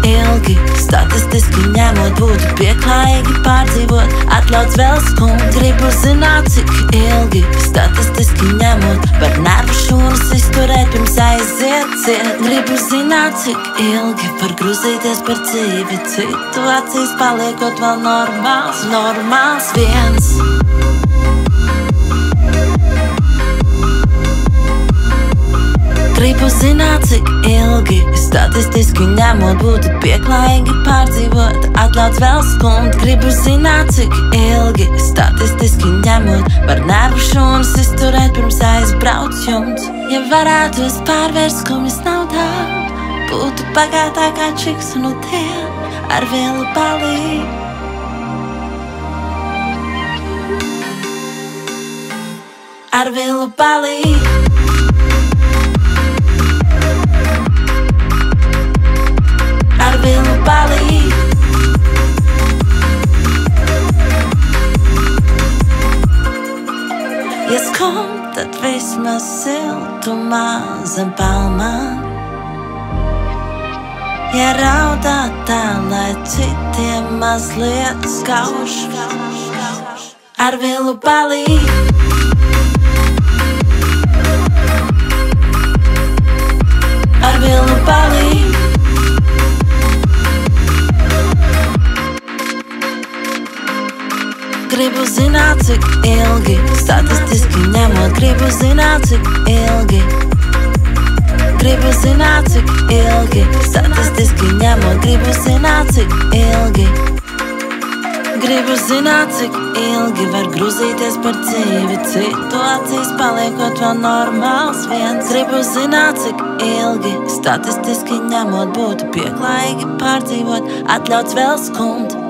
ilgi, statistiski ņemot, būtu pieklājīgi pārdzīvot, atļauts vēl skumj. Gribu zināt, cik ilgi, statistiski ņemot, var nervu šūnas izturēt pirms aiziet ciet. Gribu zināt, cik ilgi var grūzīties par dzīvi, citu acīs paliekot vēl normāls, normāls viens. Gribu zināt, cik ilgi, statistiski ņemot, būtu pieklājīgi pārdzīvot, atļauts vēl skumj. Gribu zināt, cik ilgi, statistiski ņemot, var nervu šūnas izturēt pirms aizbrauc jumts. Ja varētu es pārvērst skumjas naudā, būtu bagātā kā čiks un tien ar vielu palī. Ar vielu palī. Vielu palī. Ja skumj, tad vismaz siltumā zem palmām. Ja raudā tā, lai citiem mazliet skauž. Ar vielu palī. Ar vielu palī. Gribu zināt, cik ilgi, statistiski ņemot, gribu zināt, cik ilgi. Gribu zināt, cik ilgi, statistiski ņemot, gribu zināt, cik ilgi. Gribu zināt, cik ilgi var grūzīties par dzīvi, citu acīs paliekot vēl normāls viens. Gribu zināt, cik ilgi, statistiski ņemot, būtu pieklājīgi pārdzīvot, atļauts vēl skumj.